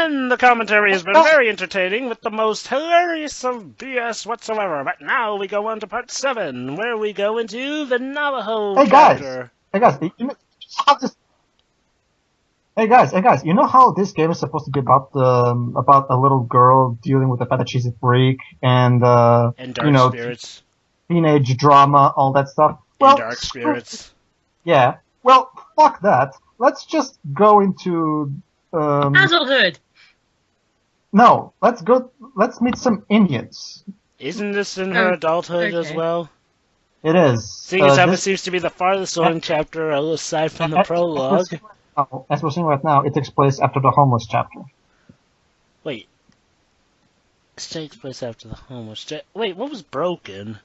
And the commentary has been very entertaining with the most hilarious of BS whatsoever. But now we go on to part 7, where we go into the Navajo chapter. Hey guys, you know how this game is supposed to be about a little girl dealing with the fact that she's a freak and dark spirits, teenage drama, all that stuff. Well, and dark spirits. Yeah. Well, fuck that. Let's just go into adulthood. No, let's meet some Indians. Isn't this in her adulthood as well? It is. Seeing as how it seems to be the farthest along chapter aside from the prologue. As we're seeing right now, it takes place after the homeless chapter. Wait. It takes place after the homeless chapter. Wait, what was Broken?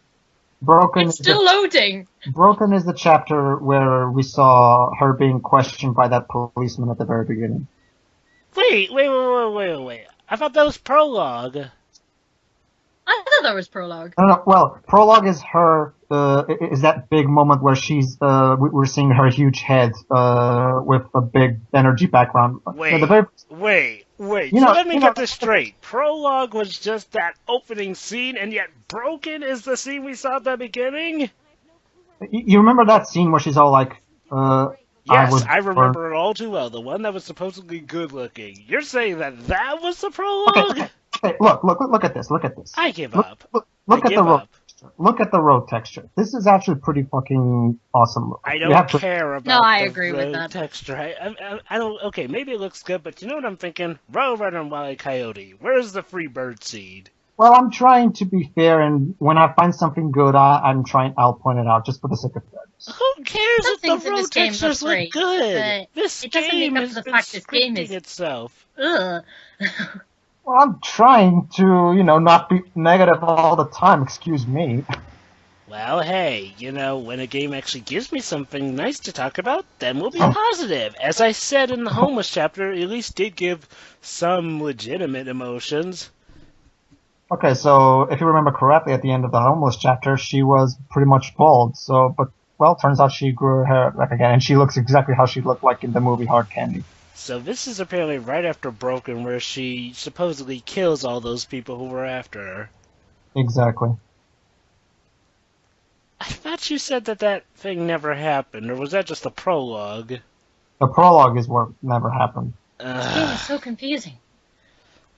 It's still loading! Broken is the chapter where we saw her being questioned by that policeman at the very beginning. Wait. I thought that was prologue. I thought that was prologue. No. Well, prologue is her. Is that big moment where she's? We're seeing her huge head with a big energy background. Wait. Let me get this straight. Prologue was just that opening scene, and yet Broken is the scene we saw at the beginning. You remember that scene where she's all like, Yes, I remember it all too well. The one that was supposedly good-looking. You're saying that was the prologue? Okay, look at this. I give up. Look at the road texture. This is actually pretty fucking awesome. I don't care about I agree the with road that. texture. I don't. Okay, maybe it looks good, but you know what I'm thinking? Roadrunner and Wile E. Coyote. Where's the free bird seed? Well, I'm trying to be fair, and when I find something good, I'll point it out just for the sake of fairness. Who cares if the road textures look good? This game has been scripting itself. Ugh. Well, I'm trying to, not be negative all the time, excuse me. Well, hey, when a game actually gives me something nice to talk about, then we'll be positive. As I said in the homeless chapter, at least did give some legitimate emotions. Okay, so if you remember correctly, at the end of the homeless chapter, she was pretty much bald, but turns out she grew her hair back again, and she looks exactly how she looked like in the movie Hard Candy. So this is apparently right after Broken, where she supposedly kills all those people who were after her. Exactly. I thought you said that thing never happened, or was that just a prologue? The prologue is what never happened. This game is so confusing.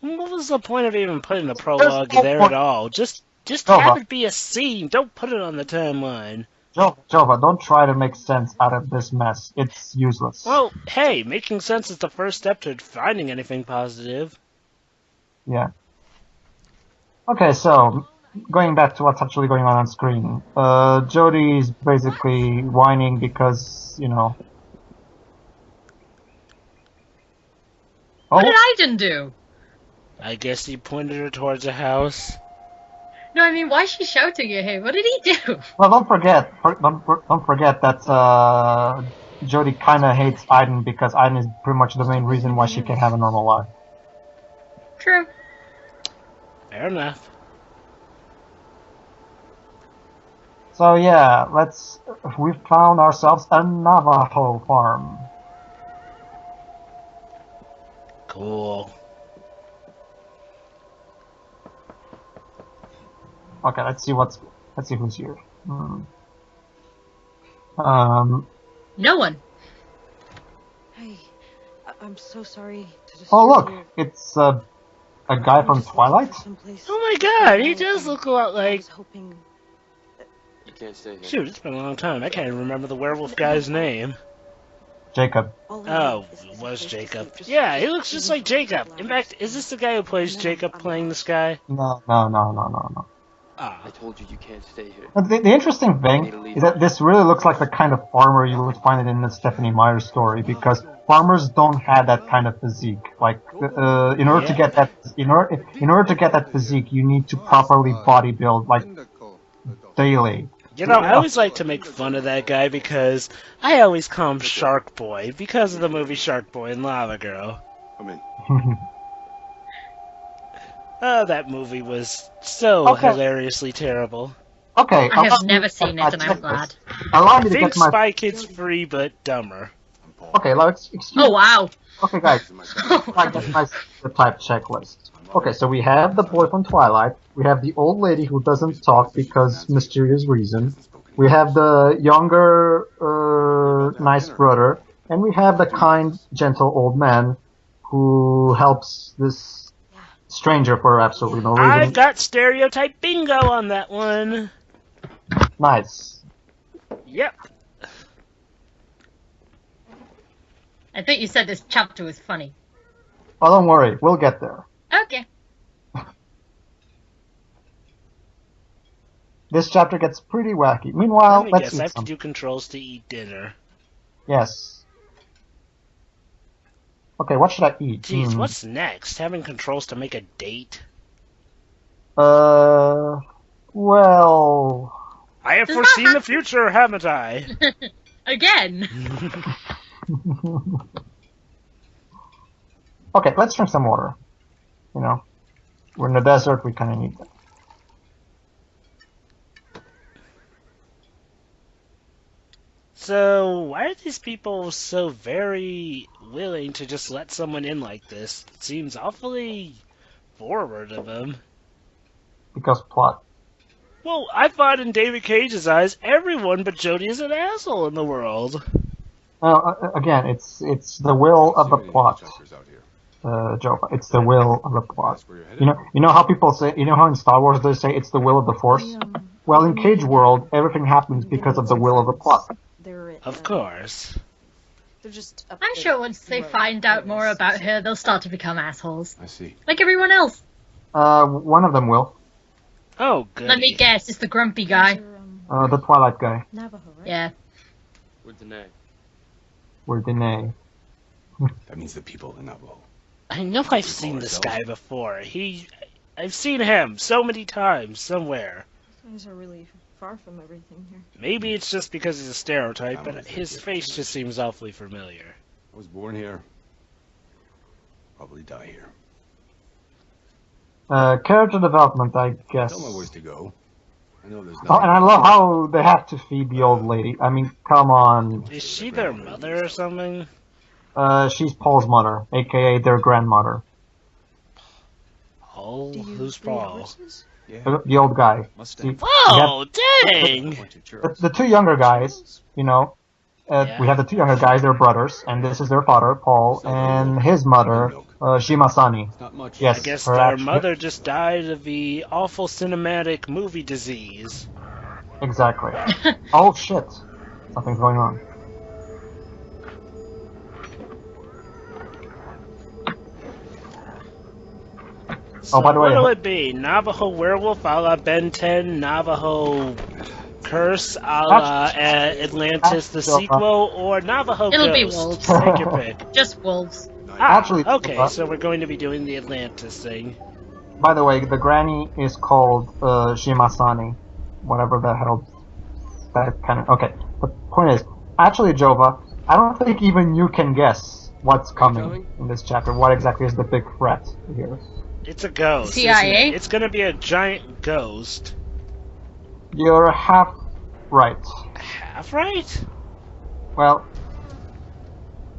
What was the point of even putting the prologue there at all? Just have it be a scene. Don't put it on the timeline. Jova, don't try to make sense out of this mess. It's useless. Well, hey, making sense is the first step to finding anything positive. Yeah. Okay, so, going back to what's actually going on screen. Jodie's basically whining because, What did Aiden do? I guess he pointed her towards a house. No, I mean, why is she shouting at him? What did he do? Well, don't forget that Jodie kind of hates Aiden because Aiden is pretty much the main reason why she can have a normal life. True. Fair enough. So yeah, we found ourselves a Navajo farm. Cool. Okay, let's see who's here. No one. Hey, I'm so sorry to disturb Oh look, you. it's a guy from Twilight. Oh my god, he does look a lot like... I was hoping... You can't stay here. Shoot, it's been a long time. I can't even remember the werewolf guy's name. Jacob. Oh, it was Jacob. Yeah, he looks just like Jacob. In fact, is this the guy who plays Jacob playing this guy? No. Ah. I told you can't stay here. The interesting thing is that this really looks like the kind of farmer you would find it in the Stephanie Meyer story, because farmers don't have that kind of physique. Like, in order to get that physique, you need to properly bodybuild, like, daily. I always like to make fun of that guy because I always call him Shark Boy because of the movie Shark Boy and Lava Girl. Come in. Oh, that movie was so hilariously terrible. Okay. I have never seen it, and I'm glad. Allow me to Think get my... Spy Kids free, but dumber. Okay, excuse Oh wow. Okay, guys, I get my type checklist. Okay, so we have the boy from Twilight. We have the old lady who doesn't talk because mysterious reason. We have the younger, nice brother, and we have the kind, gentle old man who helps this stranger for absolutely no reason. I've got stereotype bingo on that one. Nice. Yep. I think you said this chapter was funny. Oh, don't worry, we'll get there. Okay. This chapter gets pretty wacky. Meanwhile, Let me let's guess, eat I have to some. do controls to eat dinner. Yes. Okay, what should I eat? Jeez, what's next? Having controls to make a date? Well... I have foreseen the future, haven't I? Again. Okay, let's drink some water. You know, we're in the desert, we kind of need that. So, why are these people so very willing to just let someone in like this? It seems awfully forward of them. Because plot. Well, I thought in David Cage's eyes, everyone but Jody is an asshole in the world. Again, it's the will of the plot, Joe. It's the will of the plot. You know how people say, you know how in Star Wars they say it's the will of the Force? Well, in Cage World, everything happens because of the will of the plot. Of course. I'm sure once they find out more about her, they'll start to become assholes. I see. Like everyone else. One of them will. Oh, good. Let me guess, it's the grumpy guy. The Twilight guy. Navajo, right? Yeah. With the name. We're Dene. That means the people in Navajo. I know I've seen this guy before. I've seen him so many times, somewhere. Things are really far from everything here. Maybe it's just because he's a stereotype, but his face just seems awfully familiar. I was born here. Probably die here. Character development, I guess. Tell my boys to go. I know there's Oh, and I love how they have to feed the old lady. I mean, come on. Is she their mother or something? She's Paul's mother, aka their grandmother. Paul? Who's Paul? Yeah. The old guy. See, Whoa, dang! the two younger guys, you know, we have the two younger guys, they're brothers, and this is their father, Paul, and his mother, Shimasani. Not much. Yes, I guess her their actual- mother just died of the awful cinematic movie disease. Exactly. Oh shit. Something's going on. So by the way, what'll it be? Navajo werewolf a la Ben 10, Navajo curse a la Atlantis the sequel, or Navajo It'll be ghost? wolves. Take your pick. Just wolves. Actually, Okay, so we're going to be doing the Atlantis thing. By the way, the granny is called Shimasani. Whatever the hell that kind of... Okay, the point is, actually, Jova, I don't think even you can guess what's coming in this chapter. What exactly is the big threat here? It's a ghost. CIA? Isn't it? It's gonna be a giant ghost. You're half right. Half right? Well,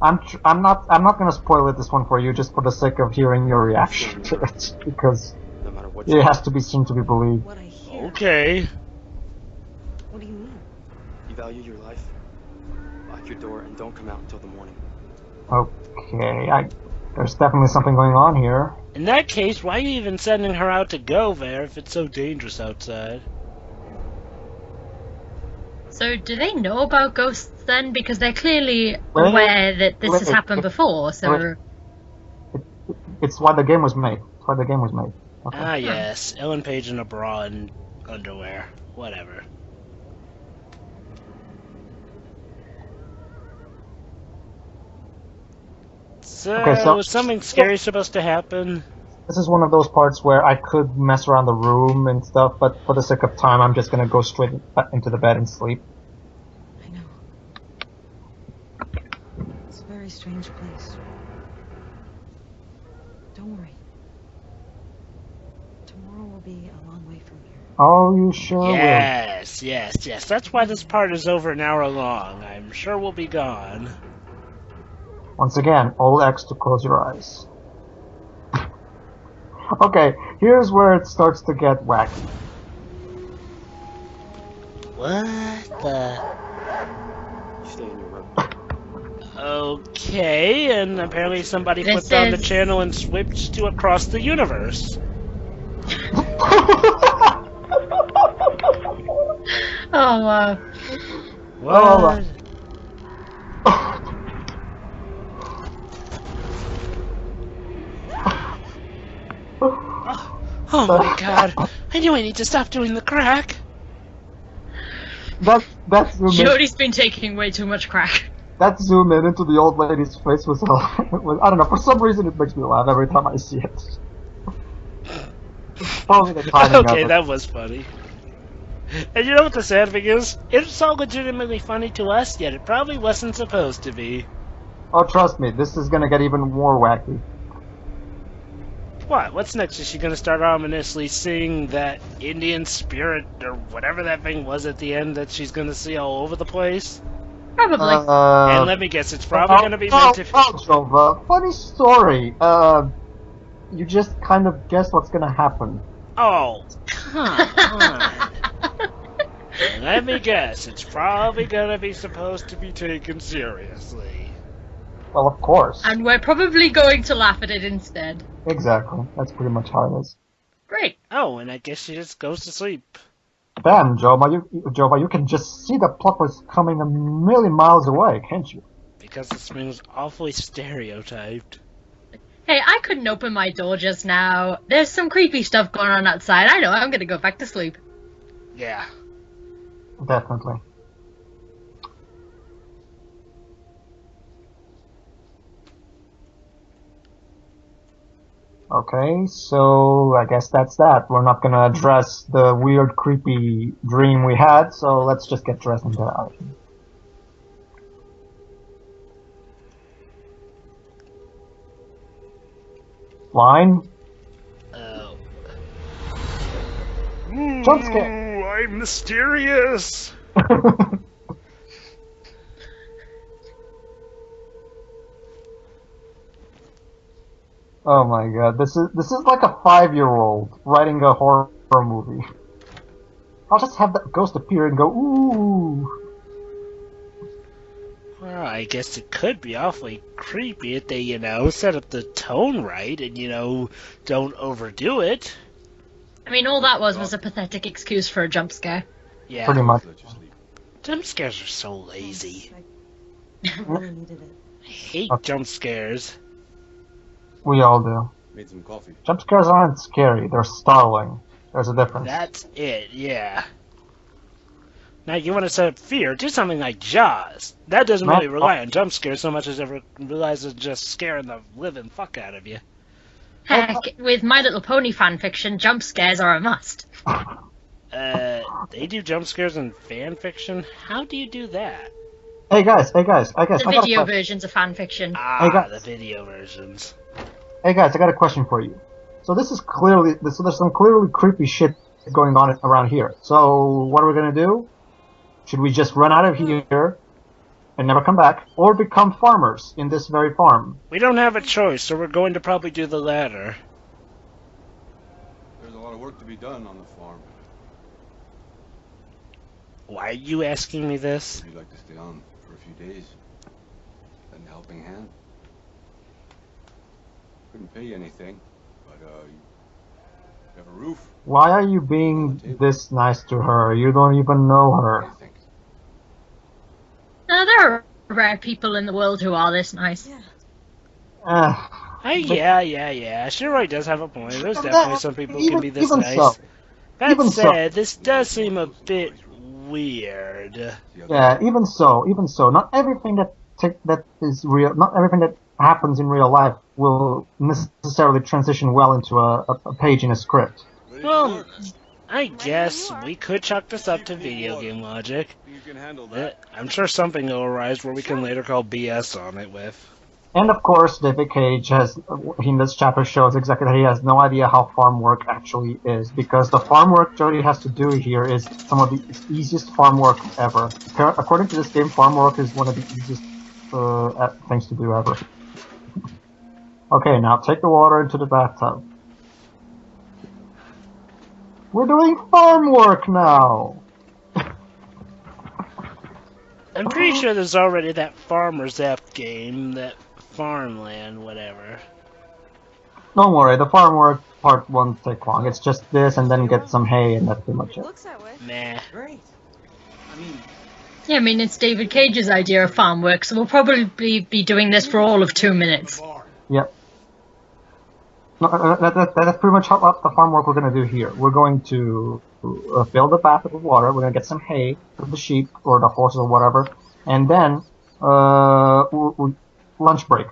I'm not gonna spoil it this one for you just for the sake of hearing your reaction to it, because No matter what it has to be seen to be believed. What I hear. Okay. What do you mean? you value your life, lock your door and don't come out until the morning. Okay, there's definitely something going on here. In that case, why are you even sending her out to go there if it's so dangerous outside? So, do they know about ghosts then? Because they're clearly aware that this has happened before, so... It's why the game was made. It's why the game was made. Okay. Ah, yes. Ellen Page in a bra and underwear. Whatever. So, is something scary supposed to happen? This is one of those parts where I could mess around the room and stuff, but for the sake of time, I'm just gonna go straight into the bed and sleep. I know. It's a very strange place. Don't worry. Tomorrow will be a long way from here. Oh, you sure Yes, yes, yes. That's why this part is over an hour long. I'm sure we'll be gone. Once again, all X to close your eyes. Okay, here's where it starts to get wacky. What the? You stay in your room. Okay, and apparently somebody This flipped on the is- channel and switched to Across the Universe. Oh, wow. What? Oh my god, I knew I need to stop doing the crack. That zoom in, Jody's been taking way too much crack. that zoom in into the old lady's face was I don't know, for some reason it makes me laugh every time I see it. Probably the timing Okay, of it. that was funny. And you know what the sad thing is? It's all legitimately funny to us, yet it probably wasn't supposed to be. Oh, trust me, this is gonna get even more wacky. What? What's next? Is she gonna start ominously sing that Indian spirit or whatever that thing was at the end that she's gonna see all over the place? Probably. And let me guess, it's probably gonna be meant to. Jova, funny story. You just kind of guess what's gonna happen. Oh, come on. Let me guess, it's probably gonna be supposed to be taken seriously. Well, of course. And we're probably going to laugh at it instead. Exactly. That's pretty much how it is. Great. Oh, and I guess she just goes to sleep. Damn, Jova, you can just see the plot was coming a million miles away, can't you? Because this thing's awfully stereotyped. Hey, I couldn't open my door just now. There's some creepy stuff going on outside. I know, I'm gonna go back to sleep. Yeah. Definitely. Okay, so I guess that's that. We're not gonna address the weird, creepy dream we had, so let's just get dressed and get out of here. Line? Oh. Jump scare! Ooh, I'm mysterious! Oh my god, this is like a 5-year-old writing a horror movie. I'll just have that ghost appear and go, ooh. Well, I guess it could be awfully creepy if they, set up the tone right and, don't overdo it. I mean, all that was a pathetic excuse for a jump scare. Yeah. Pretty much. Let you sleep. Jump scares are so lazy. I really needed it. I hate jump scares. We all do. Made some coffee. Jump scares aren't scary, they're startling. There's a difference. That's it, yeah. Now, you want to set up fear, do something like Jaws. That doesn't really rely on jump scares so much as it relies on just scaring the living fuck out of you. Heck, with My Little Pony fanfiction, jump scares are a must. They do jump scares in fan fiction? How do you do that? Hey guys, The I got a video question. versions of fanfiction. Ah, guys. the video versions. Hey guys, I got a question for you. So this is clearly, so there's some clearly creepy shit going on around here. So what are we gonna do? Should we just run out of here and never come back, or become farmers in this very farm? We don't have a choice, so we're going to probably do the latter. There's a lot of work to be done on the farm. Why are you asking me this? Would you like to stay on for a few days? Lend a helping hand? Couldn't pay you anything, but you have a roof. Why are you being this nice to her? You don't even know What do her. you think? Now, there are rare people in the world who are this nice. Yeah. Yeah. Shiroi does have a point. There's definitely some people who can be this even nice. so. That Even so. said, this does seem a bit weird. The other Yeah, even so, not everything that is real, not everything that happens in real life will necessarily transition well into a page in a script. Ready to Well, work? I guess we could chalk this up to video game logic. You can handle that. I'm sure something will arise where we can later call BS on it with. And of course, David Cage has, in this chapter, shows exactly that he has no idea how farm work actually is, because the farm work Jody has to do here is some of the easiest farm work ever. According to this game, farm work is one of the easiest things to do ever. Okay, now take the water into the bathtub. We're doing farm work now! I'm pretty sure there's already that Farmer's App game, that Farmland, whatever. Don't worry, the farm work part won't take long. It's just this and then get some hay and that's pretty much it. Looks that way. Nah. Great. I mean, Yeah, I mean, it's David Cage's idea of farm work, so we'll probably be doing this for all of 2 minutes. Yep. No, that's pretty much what the farm work we're going to do here. We're going to fill the bath with water. We're going to get some hay for the sheep or the horses or whatever. And then, lunch break.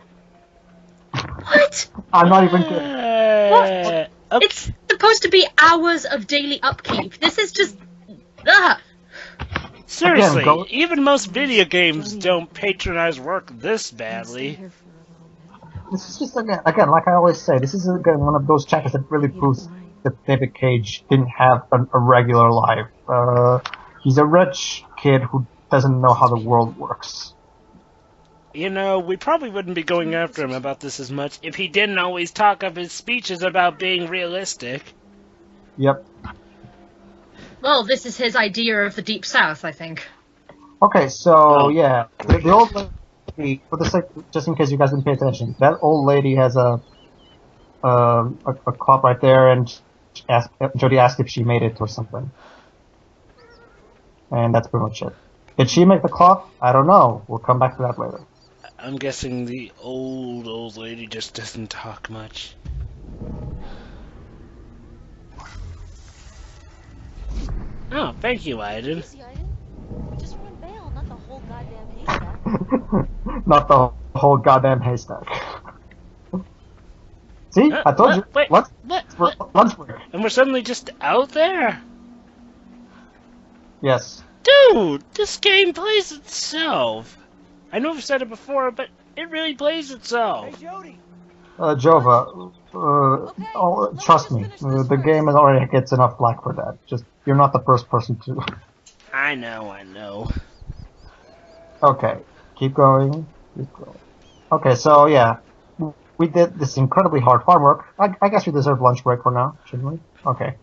What? I'm not even kidding. It's supposed to be hours of daily upkeep. This is just... Ugh. Seriously, Again, even most video games don't patronize work this badly. This is just, again, like I always say, this is, again, one of those chapters that really proves that David Cage didn't have a regular life. He's a rich kid who doesn't know how the world works. You know, we probably wouldn't be going after him about this as much if he didn't always talk up his speeches about being realistic. Yep. Well, this is his idea of the Deep South, I think. Okay, so, yeah, the old lady, for the sake, just in case you guys didn't pay attention, that old lady has a clock right there, and Jody asked if she made it or something. And that's pretty much it. Did she make the clock? I don't know. We'll come back to that later. I'm guessing the old lady just doesn't talk much. Oh, thank you, Aiden. Easy, Aiden. We just want bail, not the whole goddamn haystack. Not the whole goddamn haystack. See? I told you. Wait, what? Lunch break. And we're suddenly just out there? Yes. Dude, this game plays itself. I know I've said it before, but it really plays itself. hey, Jody. Jova, trust me, the game already gets enough flack for that. Just, you're not the first person to. I know. Okay, keep going. Okay, so yeah, we did this incredibly hard farm work. I guess we deserve lunch break for now, shouldn't we? Okay.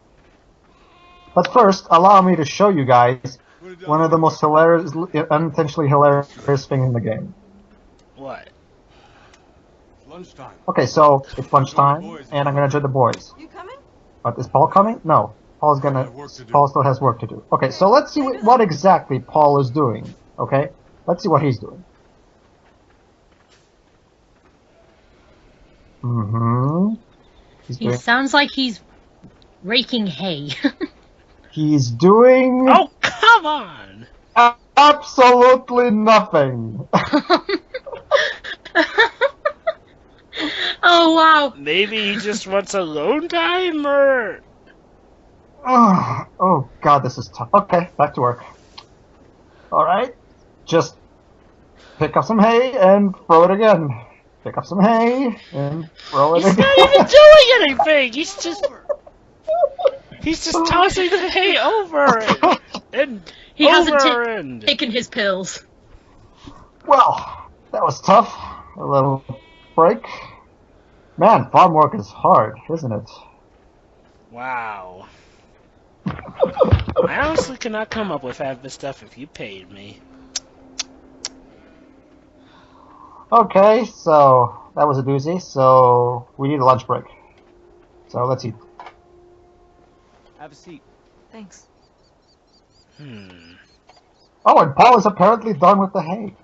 But first, allow me to show you guys one of the most hilarious, unintentionally hilarious things in the game. What? Lunchtime. Okay, so it's lunchtime, and I'm gonna join the boys. You coming? But is Paul coming? No. Paul still has work to do. Okay, so let's see what exactly Paul is doing. Okay? Let's see what he's doing. He sounds like he's raking hay. He's doing Oh, come on! absolutely nothing. Oh, wow. Maybe he just wants alone time, or... Oh god, this is tough. Okay, back to work. Alright, just pick up some hay and throw it again. Pick up some hay and throw it He's again. not even doing anything! He's just tossing the hay over and He over hasn't and... taken his pills. Well, that was tough. A little break. Man, farm work is hard, isn't it? Wow. I honestly cannot come up with half this stuff if you paid me. Okay, so that was a doozy. So we need a lunch break. So let's eat. Have a seat. Thanks. Oh, and Paul is apparently done with the hay.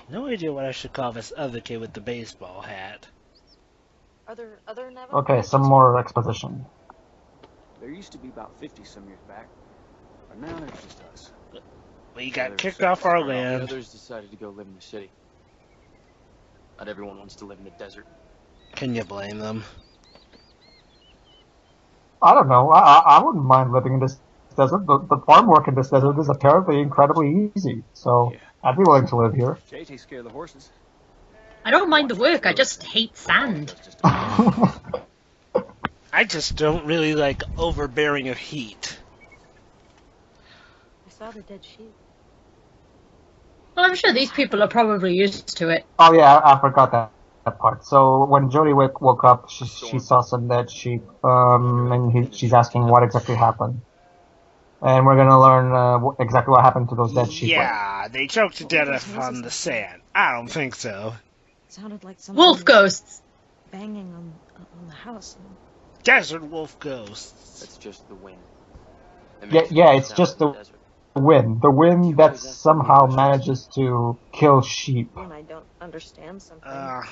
No idea what I should call this other kid with the baseball hat. Are there other Navajo? Okay, some more exposition. There used to be about 50 some years back, but now there's just us. We got Others- kicked off our The land. others decided to go live in the city. Not everyone wants to live in the desert. Can you blame them? I don't know. I wouldn't mind living in this desert. The farm work in this desert is apparently incredibly easy. So Yeah. I'd be willing to live here. Jay takes care of the horses. I don't mind the work, I just hate sand. That's just I just don't really like overbearing of heat. I saw the dead sheep. Well, I'm sure these people are probably used to it. Oh yeah, I forgot that part. So when Jodie woke up, she saw some dead sheep, and she's asking what exactly happened. And we're gonna learn exactly what happened to those dead sheep. Yeah, they choked to death on the sand. I don't think so. Sounded like something Wolf ghosts! banging on the house. Desert wolf ghosts. That's just the wind. Yeah, it's just the wind. The wind that somehow manages to kill sheep. When I don't understand something. I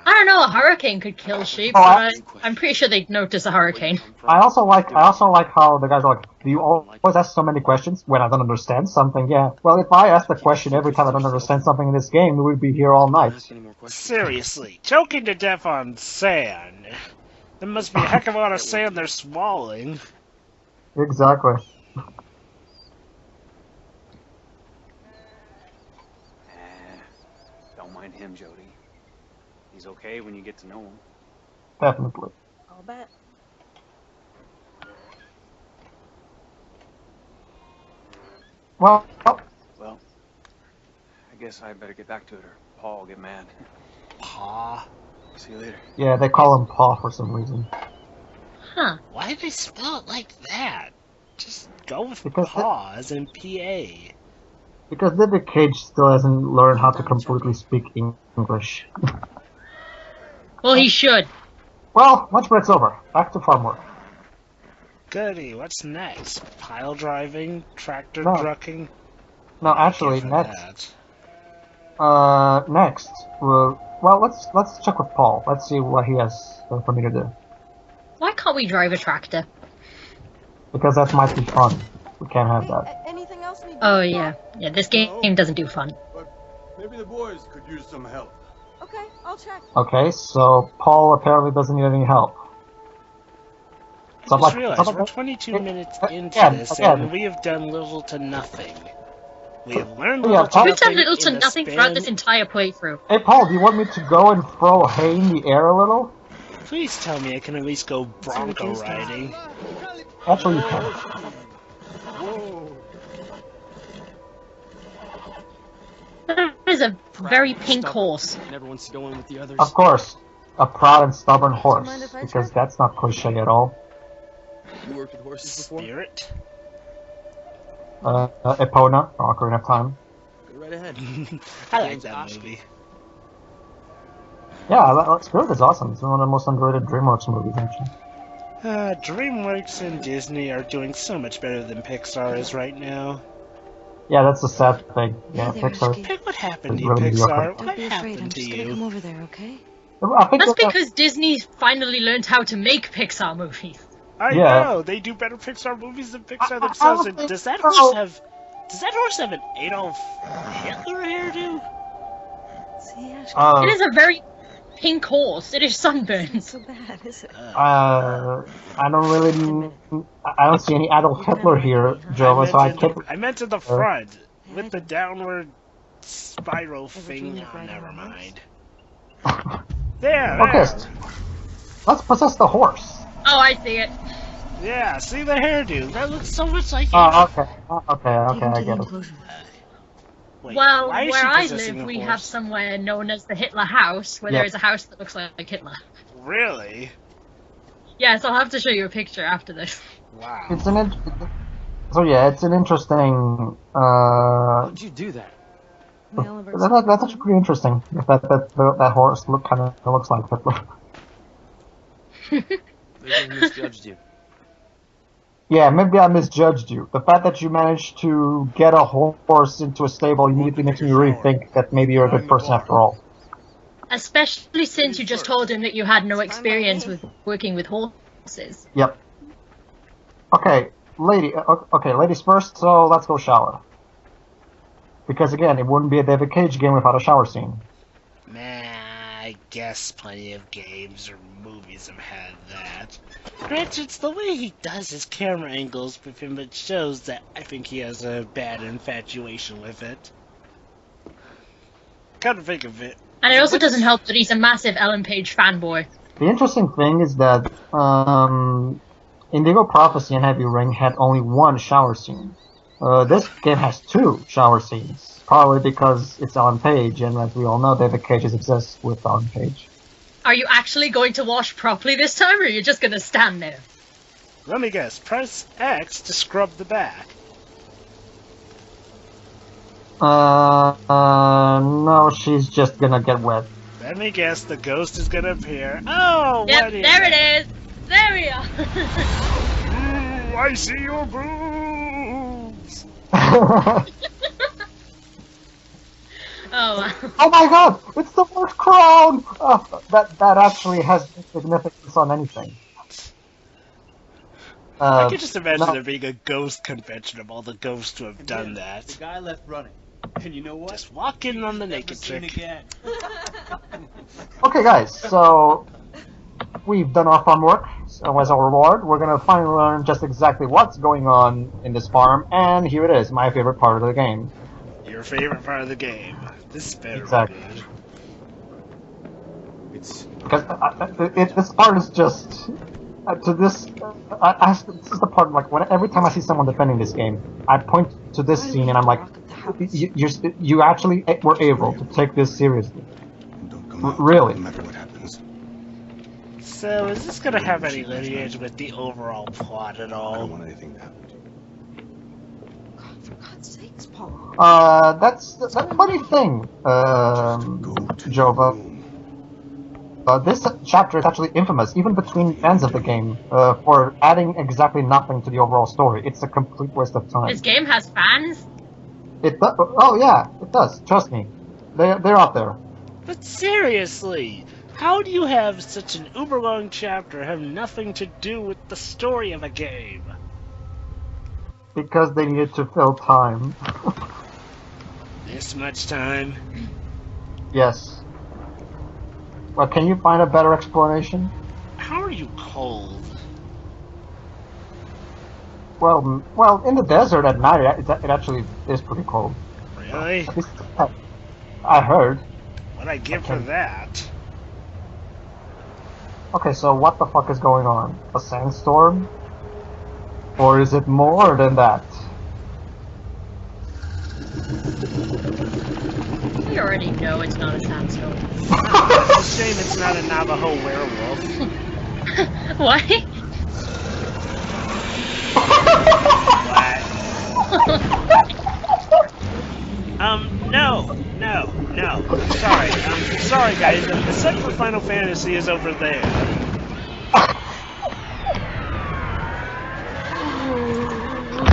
don't know, a hurricane could kill sheep, Oh, but I'm pretty sure they'd notice a hurricane. I also like how the guys are like, do you always ask so many questions when I don't understand something? Yeah. Well, if I asked a question every time I don't understand something in this game, we would be here all night. Seriously, choking to death on sand. There must be a heck of a lot of sand they're swallowing. Exactly. Don't mind him, Jodie. He's okay when you get to know him. Definitely. I'll bet. Well, Well, I guess I better get back to it or Paul will get mad. Paw. See you later. yeah, they call him Paw for some reason. Huh. Why did they spell it like that? Just go with Because paw as in P-A. Because David Cage still hasn't learned how to completely speak English. Well, he should. Well, lunch break's over. Back to farm work. Goody, what's next? Pile driving? Tractor No. trucking? No, actually, For next. that. Next, well, let's check with Paul. Let's see what he has for me to do. Why can't we drive a tractor? Because that might be fun. We can't have Hey, that. anything else need Oh, yeah. Yeah, this game doesn't do fun. But maybe the boys could use some help. Okay, I'll check. Okay, so Paul apparently doesn't need any help. I just realized we're 22 minutes into this and again. we have done little to nothing. We have learned Yeah, little to Paul- We've nothing done little to in the nothing throughout span- this entire playthrough. Hey, Paul, do you want me to go and throw hay in the air a little? Please tell me I can at least go bronco riding. Actually, you can. That is a very pink horse. Never wants to go in with the others. Of course, a proud and stubborn horse, mind if I because try? that's not cliche at all. You worked with horses before? Spirit? Epona, Ocarina of Time. Go right ahead. I like that movie. Yeah, Spirit is awesome. It's one of the most underrated DreamWorks movies, actually. DreamWorks and Disney are doing so much better than Pixar is right now. Yeah, that's the sad thing. Yeah, Hey there, Pixar. Skip. Pick what happened to It's you, really Pixar? mediocre. What Don't be afraid, I'm happened to just gonna come you? over there, okay? I think That's that- because Disney finally learned how to make Pixar movies. I Yeah. know, they do better Pixar movies than I Pixar themselves. don't And think does that so. horse have an Adolf Hitler hairdo? See, Ash, It is a very pink horse. It is it's sunburned. so bad, is it? I don't really. I don't see any Adolf Hitler here, Joe. So I can't. I meant in the front with the downward spiral thing. dreamed of Oh, riding never a horse? mind. There. Okay, there. let's possess the horse. Oh, I see it. Yeah, see the hairdo? That looks so much like you. Oh, okay, Take I him to the get it. enclosure. Wait, Well, why is where she I possessing live, a we horse? have somewhere known as the Hitler House, where Yeah. there is a house that looks like Hitler. Really? Yes, I'll have to show you a picture after this. Wow. It's it's an interesting. How'd you do that? My elevator's That's actually pretty interesting. If that horse kind of looks like Hitler. Maybe I misjudged you. Yeah, maybe I misjudged you. The fact that you managed to get a horse into a stable immediately makes me rethink that maybe you're a good person after all. Especially since you just told him that you had no experience with working with horses. Yep. Okay, ladies first, so let's go shower. Because again, it wouldn't be a David Cage game without a shower scene. Man, I guess plenty of games or movies have had that. Granted, it's the way he does his camera angles with him that shows that I think he has a bad infatuation with it. Come to think of it. And it also doesn't help that he's a massive Ellen Page fanboy. The interesting thing is that Indigo Prophecy and Heavy Rain had only one shower scene. This game has two shower scenes. Probably because it's on page, and as we all know, David Cage's exist with on page. Are you actually going to wash properly this time, or are you just going to stand there? Let me guess. Press X to scrub the back. No, she's just gonna get wet. Let me guess. The ghost is gonna appear. Oh, Yep, what is there it is. There we are. Ooh, I see your boobs. Oh, wow. Oh my god! It's the first crown! That actually has significance on anything. I could just imagine no. there being a ghost convention of all the ghosts who have done that. The guy left running. And you know what? Just walk in on the naked trick. Again. Okay, guys, so we've done our fun work. So as a reward, we're gonna finally learn just exactly what's going on in this farm, and here it is, my favorite part of the game. Your favorite part of the game. This better Exactly. be. It's Because this part is just this is the part like every time I see someone defending this game, I point to this scene and I'm like, you actually were able to take this seriously. don't come out, Really? no matter what happens. So, is this gonna have any lineage with the overall plot at I don't all? want anything to happen to you. God, for God's sakes, Paul. That's the funny thing, Go to Jova. your room. This chapter is actually infamous, even between fans of the game, for adding exactly nothing to the overall story. It's a complete waste of time. This game has fans? It does. Oh yeah, it does. Trust me, they're out there. But seriously, how do you have such an uber-long chapter have nothing to do with the story of a game? Because they needed to fill time. This much time? Yes. Well, can you find a better explanation? How are you cold? Well, in the desert at night, it actually is pretty cold. Really? At least I heard. What'd I give for that? Okay, so what the fuck is going on? A sandstorm? Or is it more than that? We already know it's not a sandstorm. It's a shame it's not a Navajo werewolf. What? No. Sorry guys, the set for Final Fantasy is over there.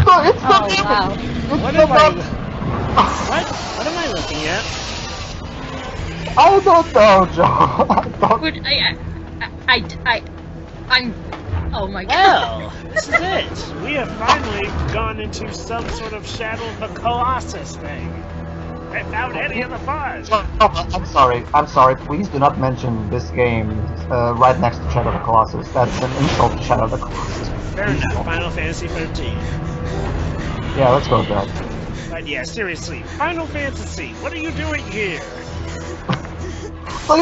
No, it's not. Oh, wow. What am I looking at? I don't know, Joe. I'm. Oh my god. Well, this is it. We have finally gone into some sort of Shadow of the Colossus thing. Without any of the fun. I'm sorry. Please do not mention this game right next to Shadow of the Colossus. That's an insult to Shadow of the Colossus. Fair enough, Final Fantasy 13. Yeah, let's go with that. But yeah, seriously, Final Fantasy, what are you doing here? Not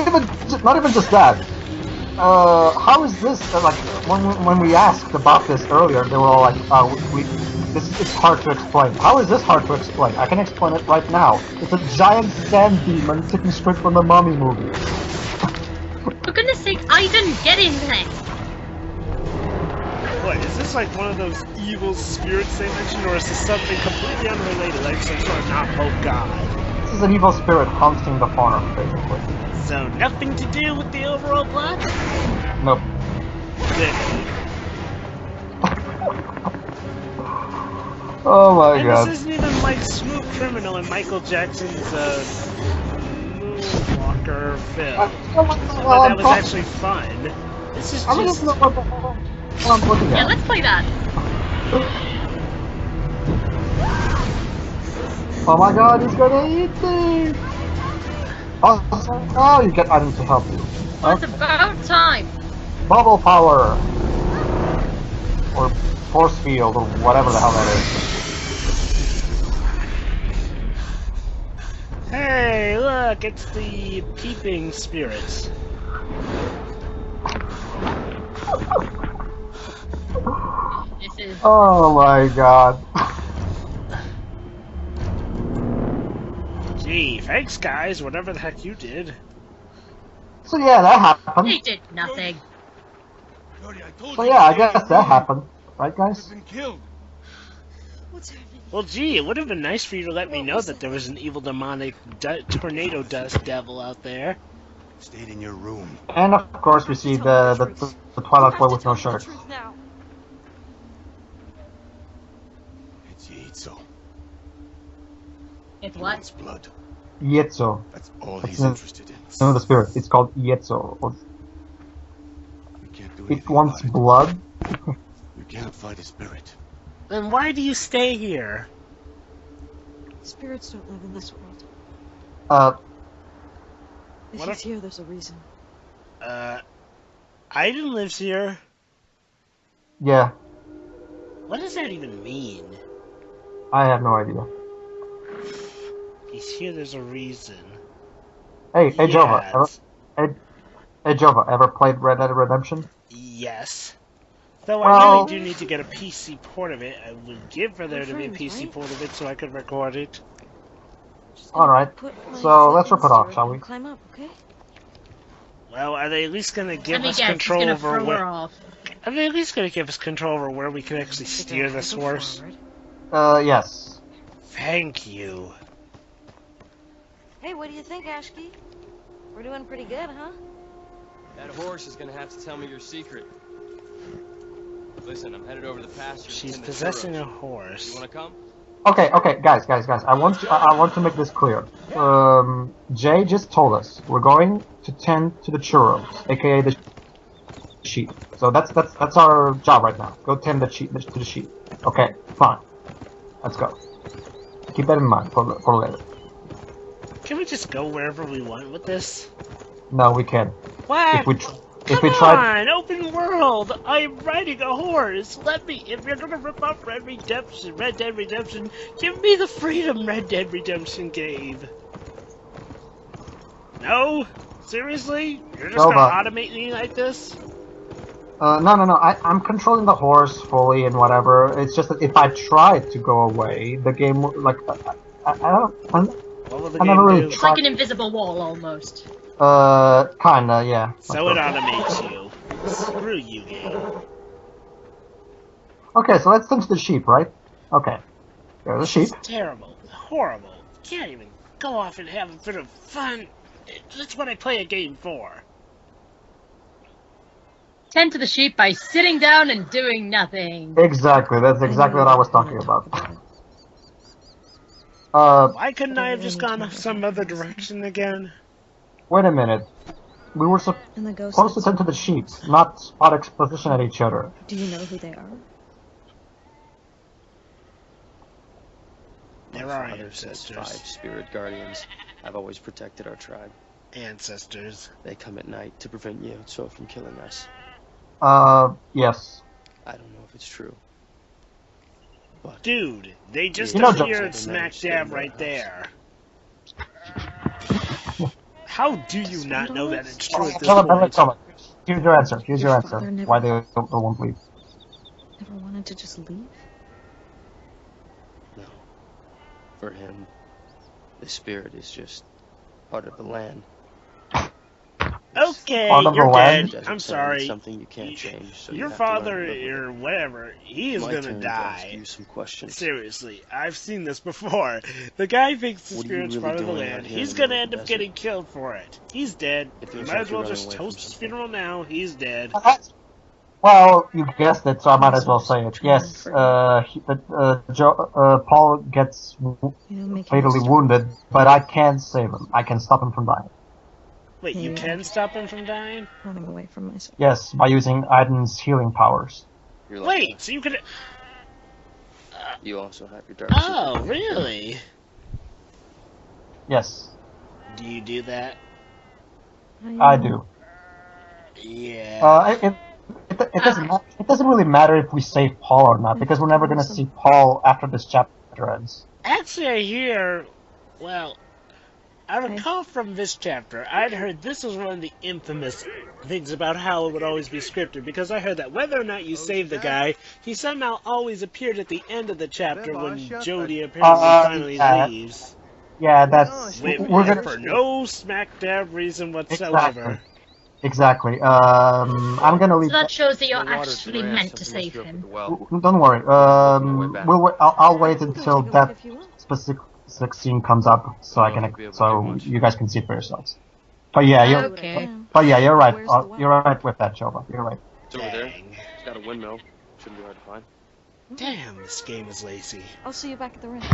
even just that. How is this? Like when we asked about this earlier, they were all like, it's hard to explain. How is this hard to explain? I can explain it right now. It's a giant sand demon taken straight from the Mummy movie. For goodness sake, I didn't get anything. What, is this like one of those evil spirits they mentioned, or is this something completely unrelated, like some sort of Navajo god? This is an evil spirit haunting the farm, basically. So, nothing to do with the overall plot? Nope. Good. Oh my And god. this isn't even like Smooth Criminal and Michael Jackson's, Moonwalker film. Although that was actually fun. This is I don't just... even know what I'm looking Yeah, at. let's play that. Oh my god, he's gonna eat me! Oh, you get items to help you. Well, it's about time. Bubble power! Or force field, or whatever the hell that is. Hey, look, it's the peeping spirits. This is. Oh my god. Gee, thanks guys, whatever the heck you did. So yeah, that happened. They did nothing. Cody, I told So you yeah, to I stay in your guess that room. happened. Right, You've guys? been killed. What's happening? Well, gee, it would have been nice for you to let me What know was that it? there was an evil demonic tornado dust devil out there. Stayed in your room. And of course we see the Twilight Boy with no shirt. Now. It's Yizo. It's what? It's blood. Ietzo. That's all That's he's the interested in. name of the spirit. It's called Ietzo. We can't do It anything wants about it. blood. You can't fight a spirit. Then why do you stay here? Spirits don't live in this world. If What he's if- here, there's a reason. Aiden lives here. Yeah, What does that even mean? I have no idea. He's here, there's a reason. Hey, Jova, Yes. hey Jova, ever played Red Dead Redemption? Yes. Though I Well- really do need to get a PC port of it. I would give for there to be a friends, PC right? port of it so I could record it. Just gonna Alright, put my so foot let's in rip it the off, stirrup shall and we? Climb up, okay? Well, are they at least gonna give Let me us guess, he's control gonna over throw where? her off. Are they at least gonna give us control over where we can actually steer this Go horse? forward. Yes. Thank you. Hey, what do you think, Ashki? We're doing pretty good, huh? That horse is gonna have to tell me your secret. Listen, I'm headed over to the pasture. to She's tend the possessing a churros. You horse. wanna come? Okay, guys. I want to make this clear. Jay just told us we're going to tend to the churros, aka the sheep. So that's our job right now. Go tend to the sheep. Okay, fine. Let's go. Keep that in mind for later. Can we just go wherever we want with this? No, we can't. What? If we Come try, on, open world! I'm riding a horse! Let me, if you're gonna rip off Red Dead Redemption, give me the freedom Red Dead Redemption gave! No? Seriously? You're just Nova. gonna automate me like this? no. I'm controlling the horse fully and whatever. It's just that if I try to go away, the game like I don't. What will the I game never really do? It's like an invisible wall, almost. Kinda, yeah. So it automates you. Screw you, game. Okay, so let's tend to the sheep, right? Okay. There's a sheep. It's terrible. Horrible. Can't even go off and have a bit of fun. That's what I play a game for. Tend to the sheep by sitting down and doing nothing. Exactly, that's exactly what I was talking about. Why couldn't I have just gone some other direction again? Wait a minute. We were And the ghost. supposed to tend to the sheep, not spot exposition at each other. Do you know who they are? There My are father says 5 ancestors. spirit guardians. I've always protected our tribe. Ancestors. They come at night to prevent Yizo from killing us. Yes. I don't know if it's true. But Dude, they just You know, appeared Johnson smack managed to dab get right in there. How do you not know that it's true at this Tell me. point? Here's your answer. Here's your Your answer. father never- Why they won't leave. Never wanted to just leave? no. For him, the spirit is just part of the land. Okay, Part of the you're land. dead. Desert I'm sand is sorry. Something you can't change. So Your you have to learn father to live with it. or whatever, he is My gonna turn to ask die. you some questions. Seriously, I've seen this before. The guy thinks the What are you spirit's really part of the doing land. out here He's in the gonna middle end of up the getting killed for it. He's dead. It You feels might like as well you're just running away toast from his something. funeral now. He's dead. Well, you guessed it, so I might as well say it. Yes, Paul gets You know, making fatally us- wounded, but I can't save him. I can stop him from dying. Wait, you Yeah. can stop him from dying? running away from myself. Yes, by using Aiden's healing powers. You're like Wait, that. so you could... You also have your dark Oh, secret. really? Yes, Do you do that? I do. Yeah. It doesn't really matter if we save Paul or not, because we're never gonna see Paul after this chapter ends. Actually, I hear... Well, I recall from this chapter, I'd heard this was one of the infamous things about how it would always be scripted, because I heard that whether or not you save the guy, he somehow always appeared at the end of the chapter when Jody apparently finally yeah. leaves. Yeah, that's... We're gonna... for no smack dab reason whatsoever. Exactly. I'm gonna leave... So that shows that you're The water's actually ran, meant to something must save be up with him. the well. Don't worry. I'll wait I can go until take a look that if you want. specific scene comes up, so I I don't can, think we'll be able to do so much. you guys can see it for yourselves. But yeah, Okay. you're right. Where's the well? You're right with that, Jova. You're right. It's over there. Dang. It's got a windmill. Shouldn't be hard to find. Damn, this game is lazy. I'll see you back at the ranch.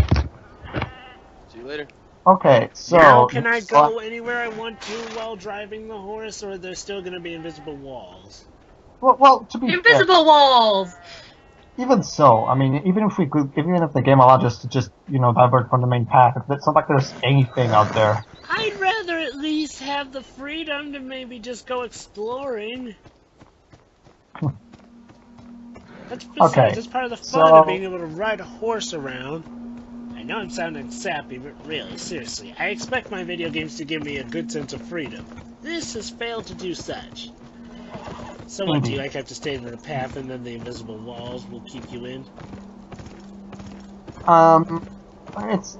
See you later. Okay, so Now can I go anywhere I want to while driving the horse, or are there still gonna be invisible walls? well, to be fair, Invisible walls! even so, I mean, even if the game allowed us to just, divert from the main path, it's not like there's anything out there. I'd rather at least have the freedom to maybe just go exploring. That's besides, it's part of the fun of being able to ride a horse around. I know I'm sounding sappy, but really, seriously, I expect my video games to give me a good sense of freedom. This has failed to do such. So what, do you have to stay in the path and then the invisible walls will keep you in?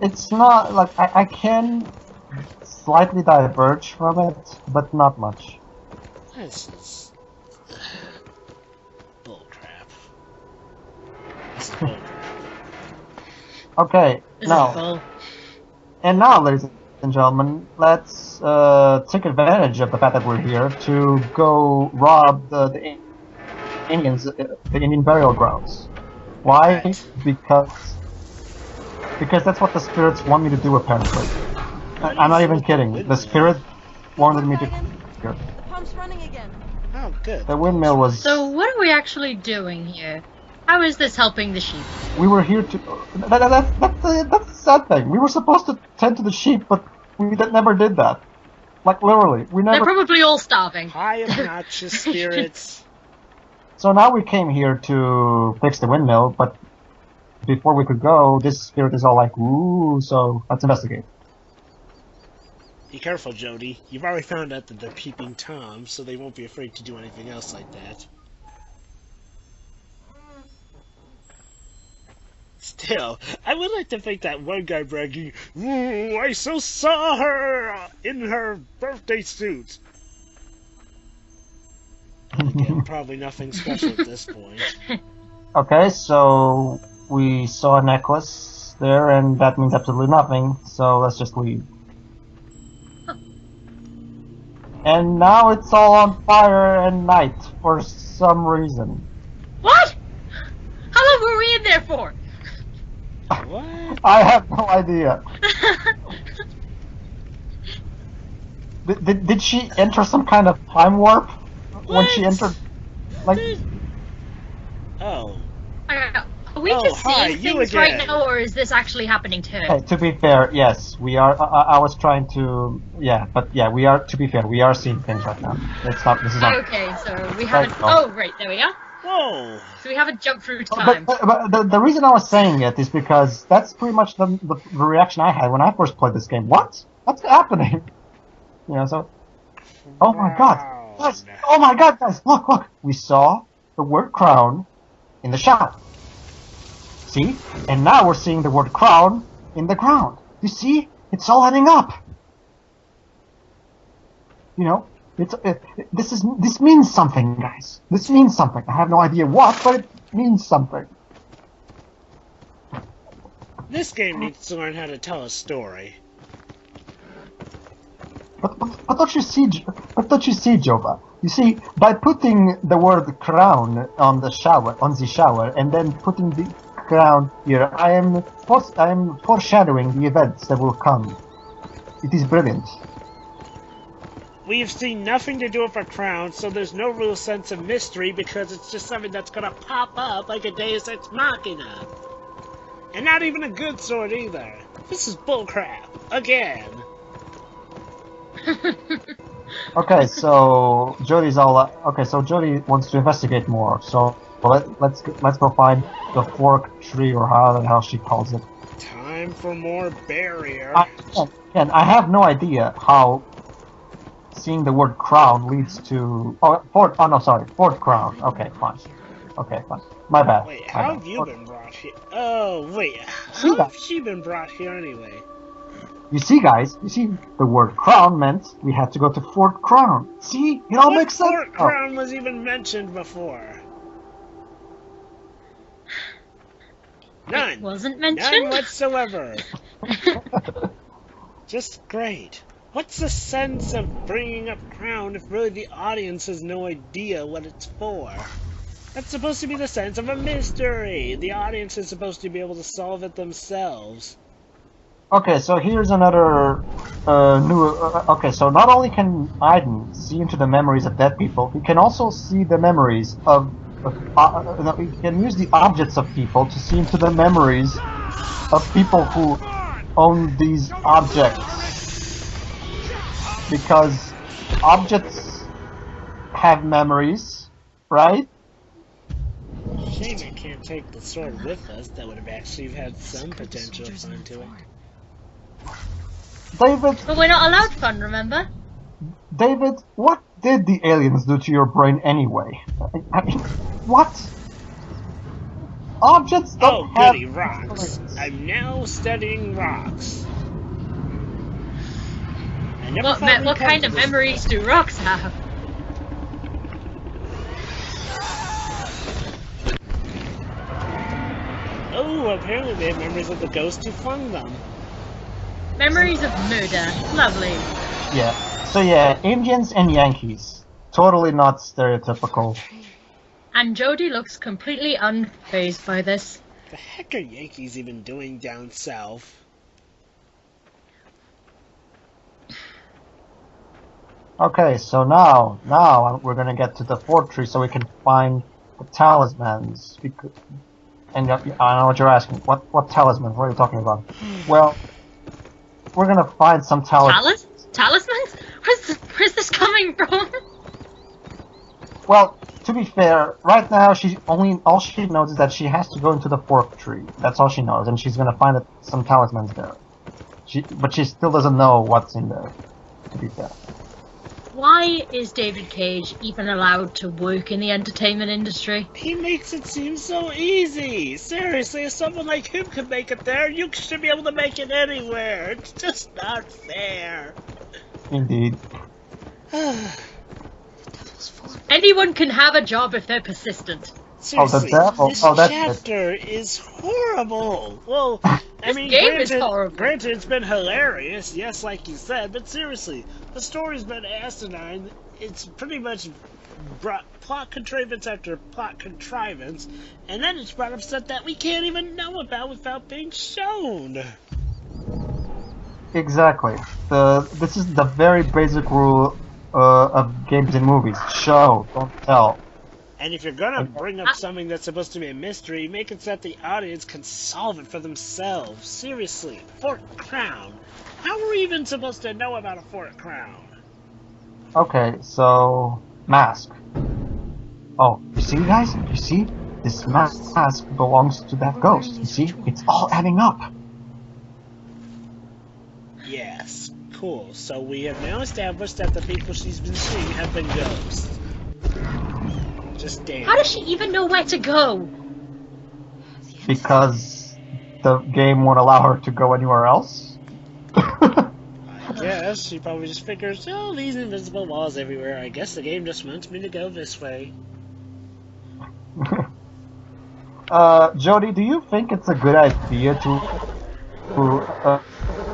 It's not, like, I can slightly diverge from it, but not much. This is... bullcrap. This is bullcrap. Okay, now, ladies and gentlemen, let's take advantage of the fact that we're here to go rob the Indian burial grounds. Why? Because that's what the spirits want me to do, apparently. I'm not even kidding. The spirit wanted me to... The pump's running again. Oh, good. The windmill was... So what are we actually doing here? How is this helping the sheep? We were here to... That's the sad thing. We were supposed to tend to the sheep, but we never did that. Like, literally. We never... They're probably all starving. High obnoxious spirits. So now we came here to fix the windmill, but before we could go, this spirit is all like, ooh, so let's investigate. Be careful, Jody. You've already found out that they're peeping Tom, so they won't be afraid to do anything else like that. Still, I would like to think that one guy bragging, "Ooh, I so saw her in her birthday suit." Again, probably nothing special at this point. Okay, so we saw a necklace there, and that means absolutely nothing, so let's just leave. And now it's all on fire and night for some reason. What? How long were we in there for? What? I have no idea. Did she enter some kind of time warp when she entered? Like, oh. Are we just hi, seeing you things again. right now, or is this actually happening to her? hey, to be fair, yes, we are. I was trying to, we are. To be fair, we are seeing things right now. It's not. This is not. Okay, so we haven't... Oh. Oh, right, there we are. Whoa. So we haven't jumped through time. But the reason I was saying it is because that's pretty much the reaction I had when I first played this game. What? What's happening? So... Oh my god! Guys, oh my god, guys! Look! We saw the word crown in the shower. See? And now we're seeing the word crown in the ground. You see? It's all adding up. This means something, guys. This means something. I have no idea what, but it means something. This game needs to learn how to tell a story. But don't you see, Jova? You see, by putting the word crown on the shower, and then putting the crown here, I am foreshadowing the events that will come. It is brilliant. We've seen nothing to do with a crown, so there's no real sense of mystery because it's just something that's gonna pop up like a Deus Ex Machina. And not even a good sort either. This is bullcrap. Again. Okay, so Jody's all... Okay, so Jody wants to investigate more, so let's go find the fork tree, or how the hell she calls it. Time for more barrier. And I have no idea how seeing the word crown leads to... fourth crown. Okay, fine. My bad. Wait, how have you been brought here? Oh, wait. How have she been brought here anyway? You see, guys, you see the word crown meant we had to go to Fort Crown. See? It all makes sense. Fort Crown was even mentioned before? None. It wasn't mentioned? None whatsoever. Just great. What's the sense of bringing up Crown if really the audience has no idea what it's for? That's supposed to be the sense of a mystery. The audience is supposed to be able to solve it themselves. Okay, so here's another okay, so not only can Aiden see into the memories of dead people, he can also see the memories of he can use the objects of people to see into the memories of people who own these objects. Because objects have memories, right? Shame I can't take the sword with us. That would have actually had some potential fun to it. David, But we're not allowed fun, remember? David, what did the aliens do to your brain anyway? I mean, what? Objects don't have goody, rocks. I'm now studying rocks. What kind of memories do rocks have? Oh, apparently they have memories of the ghost who flung them. Memories of murder. Lovely. Yeah. So yeah, Indians and Yankees. Totally not stereotypical. And Jodie looks completely unfazed by this. The heck are Yankees even doing down south? Okay, so now we're gonna get to the fort tree so we can find the talismans. And I know what you're asking. What talismans? What are you talking about? Well, we're gonna find some talismans. Talismans? Where's this coming from? Well, to be fair, right now all she knows is that she has to go into the fork tree. That's all she knows, and she's gonna find some talismans there. But she still doesn't know what's in there. To be fair. Why is David Cage even allowed to work in the entertainment industry? He makes it seem so easy. Seriously, if someone like him could make it there, you should be able to make it anywhere. It's just not fair. Indeed. Anyone can have a job if they're persistent. Seriously, this that's chapter is horrible. Well, I mean, game is horrible. Granted, it's been hilarious, yes, like you said, but seriously, the story's been asinine. It's pretty much plot contrivance after plot contrivance, and then it's brought up stuff that we can't even know about without being shown. Exactly. This is the very basic rule of games and movies. Show, don't tell. And if you're gonna bring up something that's supposed to be a mystery, make it so that the audience can solve it for themselves. Seriously, Fort Crown. How are we even supposed to know about a Fort Crown? Okay, so mask. Oh, you see, guys? You see? This mask belongs to that ghost. You see? It's all adding up. Yes, cool. So we have now established that the people she's been seeing have been ghosts. Just damn. How does she even know where to go? Because the game won't allow her to go anywhere else? I guess she probably just figures, oh, these invisible walls everywhere. I guess the game just wants me to go this way. Jody, do you think it's a good idea to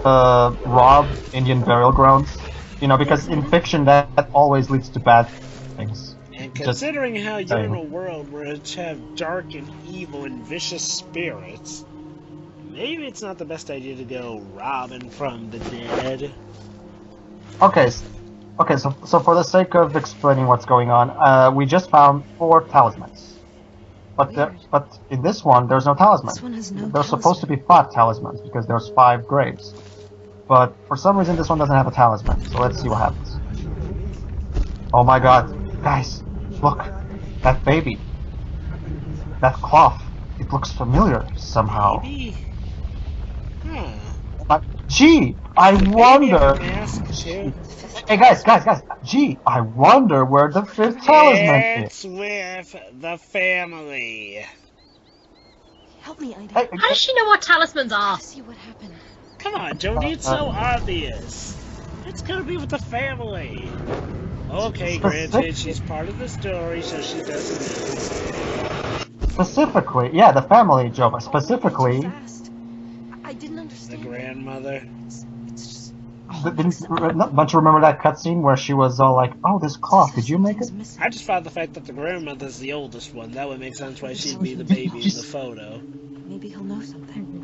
rob Indian burial grounds? You know, because in fiction that always leads to bad things. And considering how you're in a world where it's have dark and evil and vicious spirits, maybe it's not the best idea to go robbing from the dead. Okay, so for the sake of explaining what's going on, we just found 4 talismans. But in this one, there's no talisman. This one has no There's supposed to be 5 talismans, because there's 5 graves. But for some reason, this one doesn't have a talisman, so let's see what happens. Oh my god, guys, look, that baby. That cloth, it looks familiar somehow. Maybe. Gee, I wonder... Hey guys, gee, I wonder where the 5th talisman is. It's with the family. Help me, Ida. Hey, How does she know what talismans are? See what happened. Come on, Jody, it's so obvious. It's gonna be with the family. Okay, granted, she's part of the story, so she doesn't. Specifically, yeah, the family, Joba. Specifically, I didn't understand. The grandmother. It's just. don't you remember that cutscene where she was all like, "Oh, this cloth, did you make it?" I just found the fact that the grandmother's the oldest one. That would make sense why she'd be the baby in the photo. Maybe he'll know something.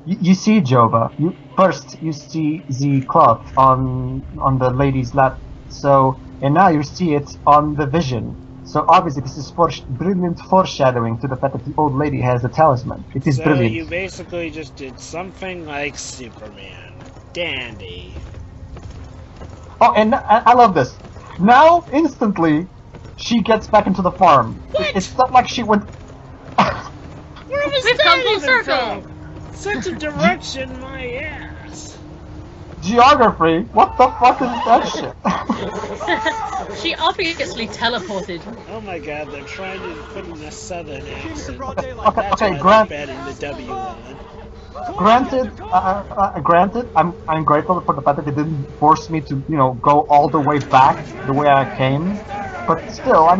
You see, Joba. First you see the cloth on the lady's lap. So, and now you see it on the vision. So obviously this is brilliant foreshadowing to the fact that the old lady has the talisman. It is brilliant. So you basically just did something like Superman. Dandy. Oh, and I love this. Now, instantly, she gets back into the farm. What? It's not like she went... Where was We've that come full even circle. from? Such a direction, my ass. Geography? What the fuck is that shit? She obviously teleported. Oh my god, they're trying to put in a southern accent. Okay, That's why Grant. they're betting the W on. Granted, I'm grateful for the fact that they didn't force me to, go all the way back the way I came. But still, I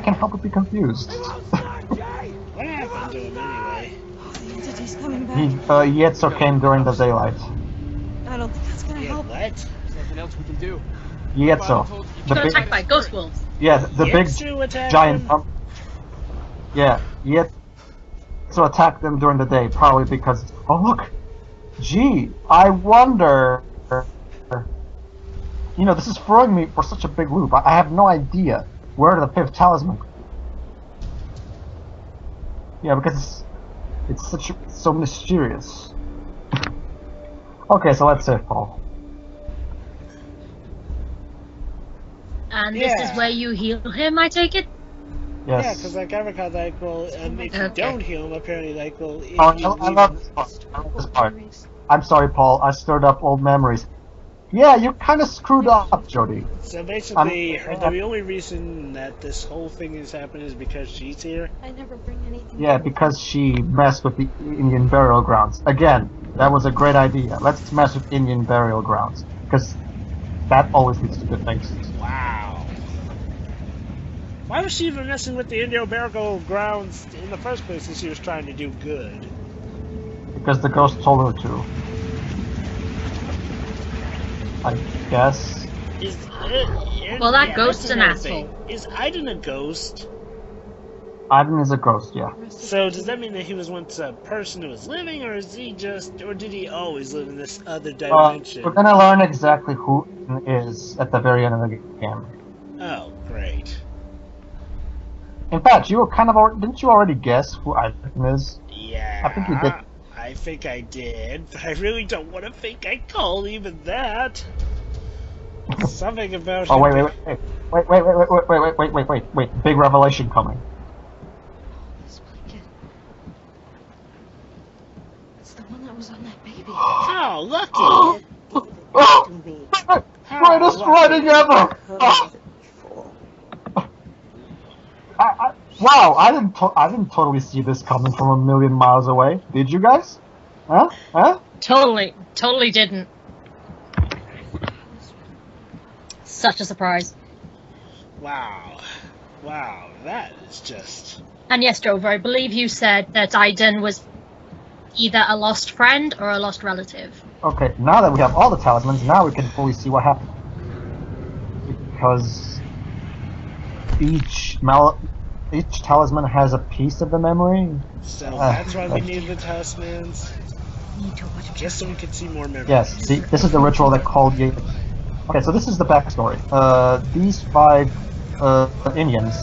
can't help but be confused. What happened to him anyway? The entity's coming back. Yetso came during the daylight. I don't think that's gonna help. What? Nothing else we can do. Yetso. She got attacked by ghost wolves. Yeah, the big Yetsu attacked giant him? pump. Yeah, Yetso attacked them during the day, probably because, oh look, gee, I wonder, this is throwing me for such a big loop. I have no idea where the fifth talisman. Yeah, because it's so mysterious. Okay, so let's save Paul. And this is where you heal him, I take it? Yes. Yeah, because like I recall that, well, if you don't heal him, apparently, like, well, if Oh, you I love this part. I love this part. I'm sorry, Paul. I stirred up old memories. Yeah, you kind of screwed up, Jody. So basically, the only reason that this whole thing is happening is because she's here? I never bring anything. Yeah, because she messed with the Indian burial grounds. Again, that was a great idea. Let's mess with Indian burial grounds. Because that always leads to good things. Wow. Why was she even messing with the Indian burial grounds in the first place if she was trying to do good? Because the ghost told her to. I guess. Well, that ghost's an asshole. Is Aiden a ghost? Aiden is a ghost, yeah. So does that mean that he was once a person who was living, or is he just, or did he always live in this other dimension? We're gonna learn exactly who is at the very end of the game. Oh, great. In fact, you were didn't you already guess who Aiden is? Yeah. I think you did. I think I did, but I really don't want to think I called even that. Something about Oh, him. wait. Big revelation coming. This blanket. It's the one that was on that baby. Oh, lucky! Oh, greatest writing ever! Wow, I didn't totally see this coming from a million miles away. Did you guys? Huh? Totally didn't. Such a surprise. Wow, that is just... And yes, Jover, I believe you said that Aiden was either a lost friend or a lost relative. Okay, now that we have all the talismans, now we can fully see what happened. Because each talisman has a piece of the memory. So that's why we need the talismans. Just so we can see more memories. Yes, see, this is the ritual that called you. Okay, so this is the backstory. These 5 Indians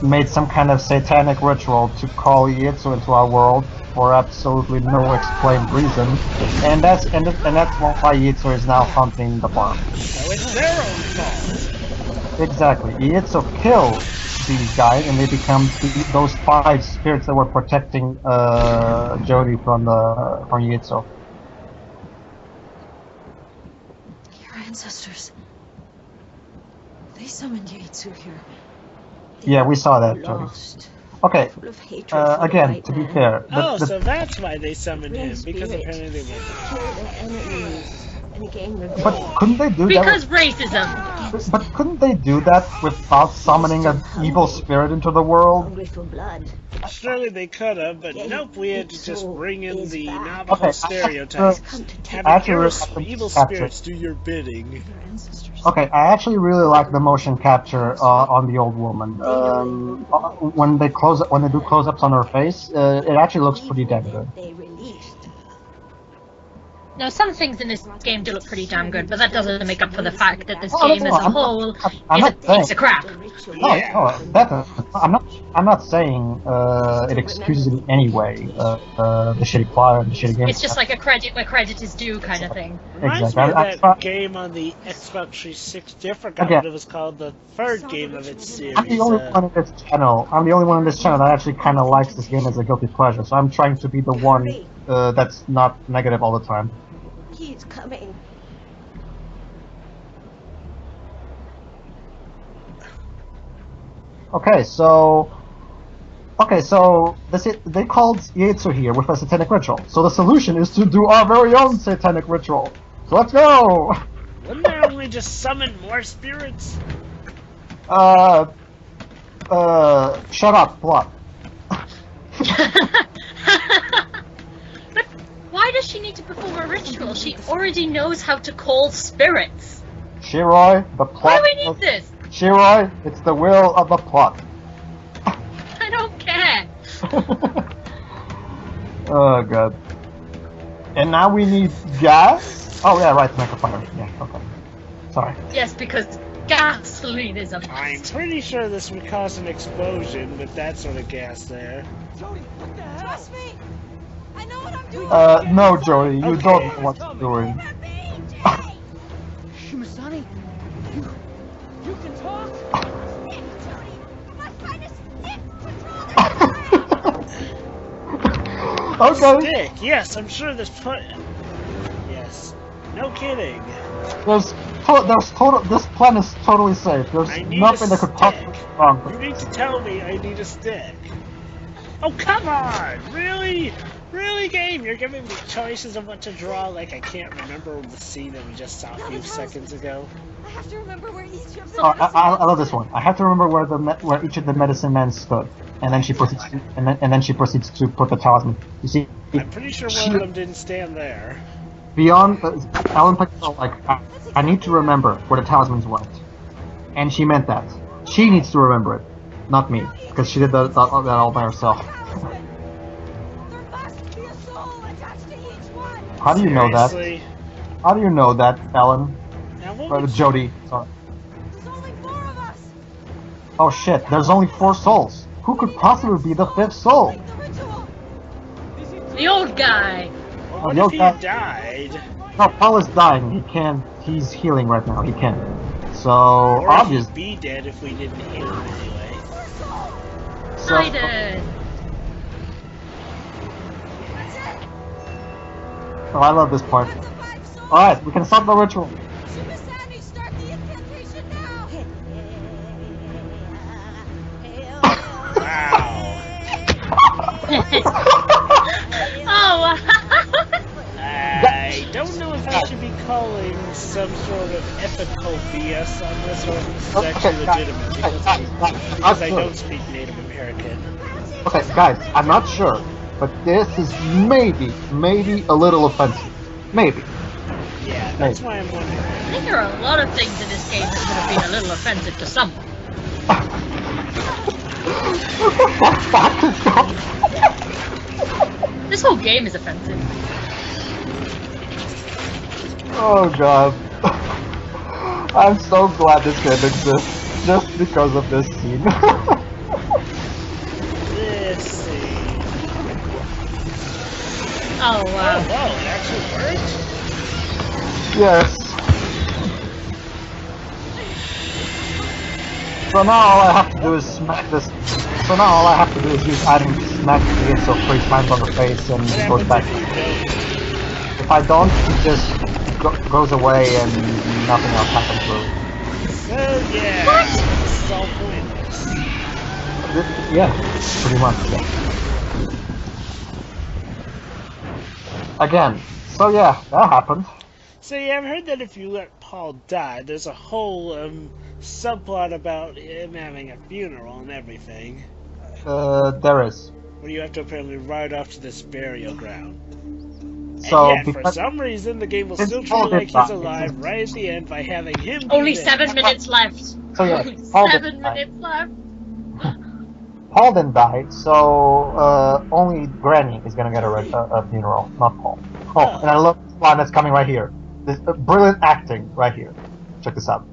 made some kind of satanic ritual to call Yetsu into our world for absolutely no explained reason, and that's why Yetsu is now haunting the farm. So it's their own fault. Exactly. Yetsu killed these guys, and they become those 5 spirits that were protecting Jody from Yetsu. Your ancestors. They summoned Yetsu here. Yeah, we saw that, Jody. Lost. Okay. Full of hatred for the Again, white to be man. fair, So that's why they summoned him, because Spirit. apparently they were. Kill their enemies and gain revenge. but couldn't they do Because that? racism. But couldn't they do that without summoning an evil spirit into the world? Hungry for blood. Surely they could have, but nope, we had to just bring in the Navajo Okay, stereotype. Have Having Actually, evil capture. spirits do your bidding. Okay, I actually really like the motion capture on the old woman. When they do close-ups on her face, it actually looks pretty damn good. They released. Now, some things in this game do look pretty damn good, but that doesn't make up for the fact that this Oh, game no, as a I'm whole I'm is a not saying- piece of crap. No, definitely. I'm not saying it excuses it in any way. The shitty plot and the shitty game. It's just like a credit where credit is due kind of thing. Reminds Exactly. me of that game on the Xbox 360. I forgot Okay. what it was called. The third game of its series. I'm the only one in this channel. I'm the only one in this channel that actually kind of likes this game as a guilty pleasure. So I'm trying to be the one that's not negative all the time. He's coming. Okay, so they called Yaitsu here with a satanic ritual. So the solution is to do our very own satanic ritual. So let's go. Wouldn't they only just summon more spirits? Shut up, plot. But why does she need to perform a ritual? She already knows how to call spirits. Shiroi, the plot. Why do we need this? Shiroi, it's the will of the plot. I don't care. Oh god. And now we need gas? Oh yeah, right, to make a fire. Yeah, okay. Sorry. Yes, because gasoline is a I'm must. pretty sure this would cause an explosion with that sort of gas there. Jody, what the hell? Trust me. I know what I'm doing. No, Jody, you Okay. don't know what you're doing. Shimasani, you can talk? Okay. Stick, yes, I'm sure this Yes. No kidding. There's total. This plan is totally safe. There's I need nothing a that could possibly stick. go wrong. You need to tell me I need a stick. Oh, come on! Really? Really, game? You're giving me choices of what to draw like I can't remember the scene that we just saw a few seconds ago? I have to remember where each of Oh, I love this one. I have to remember where each of the medicine men stood, and then she proceeds to, and then she proceeds to put the talisman. You see, I'm pretty sure one of them didn't stand there. beyond Alan felt like I need to remember where the talismans went, and she meant that. She needs to remember it, not me, because she did that all by herself. There must be a soul attached to each one. How do you know that? Seriously? How do you know that, Alan? Now, what would Jody. Sorry. There's only 4 of us. Oh shit! There's only 4 souls. Who could possibly be the 5th soul? The ritual. The old guy. What the if old he guy- died? No, Paul is dying. He can't. He's healing right now. He can't. So Or obviously. he'd be dead if we didn't heal him anyway. So, I did. oh, I love this part. That's the 5 souls. Alright, we can stop the ritual. Shimasani, start the incantation now. Wow. Oh, I don't know if I should be calling some sort of ethical BS on this, or if this is actually legitimate, because I don't speak Native American. Okay, guys, I'm not sure, but this is maybe a little offensive. Maybe. Yeah, that's why I'm wondering. I think there are a lot of things in this game that would have been a little offensive to someone. This whole game is offensive. Oh god. I'm so glad this game exists, just because of this scene. This scene. Oh, Oh, wow. wow, it actually worked? Yes. So now all I have to do is smack this. So now all I have to do is use adding smack to it so 3 times on the face and What it goes happens back. if you don't? If I don't, it just goes away and nothing else happens to it. So, yeah. This is all pointless. Yeah, pretty much. Yeah. Again, so yeah, that happened. So yeah, I've heard that if you let Paul die, there's a whole subplot about him having a funeral and everything. There is. Where you have to apparently ride off to this burial ground. So, and yet, for some reason, the game will still treat it like he's alive right at the end by having him. Only 7 minutes left. So yeah, Only 7 minutes left. Paul didn't die, so only Granny is gonna get a funeral, not Paul. Oh, and I love the line that's coming right here. This brilliant acting right here. Check this out.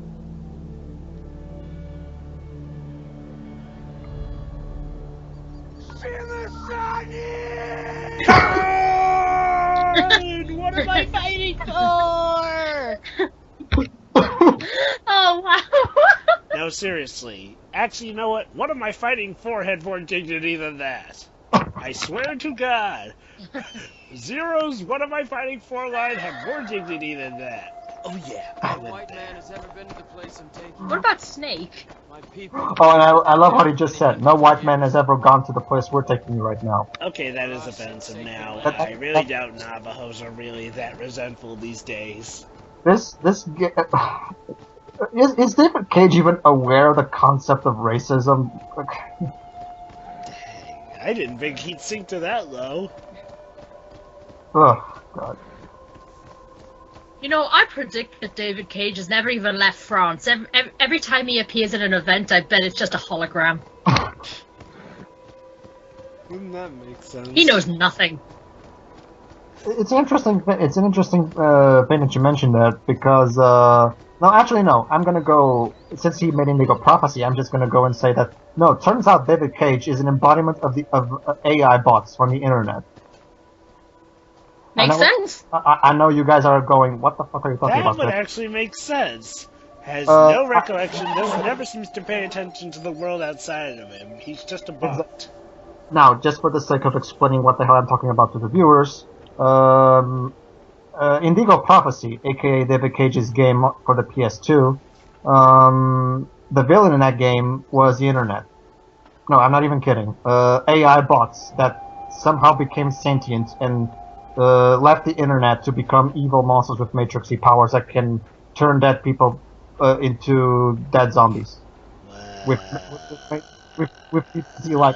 What am I fighting for? Oh wow. No, seriously. Actually, you know what? What am I fighting for had more dignity than that? I swear to God. Zero's "What am I fighting for" line had more dignity than that. Oh yeah, I went there. What about Snake? Oh, and I love what he just said. No white man has ever gone to the place we're taking you right now. Okay, that is offensive now. I really doubt Navajos are really that resentful these days. Is David Cage even aware of the concept of racism? Dang, I didn't think he'd sink to that low. Oh, God. You know, I predict that David Cage has never even left France. Every time he appears at an event, I bet it's just a hologram. Wouldn't that make sense? He knows nothing. It's an interesting thing that you mentioned that, because, no, actually no, I'm gonna go, since he made Indigo Prophecy, I'm just gonna go and say that, no, it turns out David Cage is an embodiment of AI bots from the internet. Makes sense. I know you guys are going, what the fuck are you talking about? That would actually make sense. Has no recollection, never seems to pay attention to the world outside of him. He's just a bot. Now, just for the sake of explaining what the hell I'm talking about to the viewers, Indigo Prophecy, aka David Cage's game for the PS2, the villain in that game was the internet. No, I'm not even kidding. AI bots that somehow became sentient and left the internet to become evil monsters with matrixy powers that can turn dead people into dead zombies. With PPT like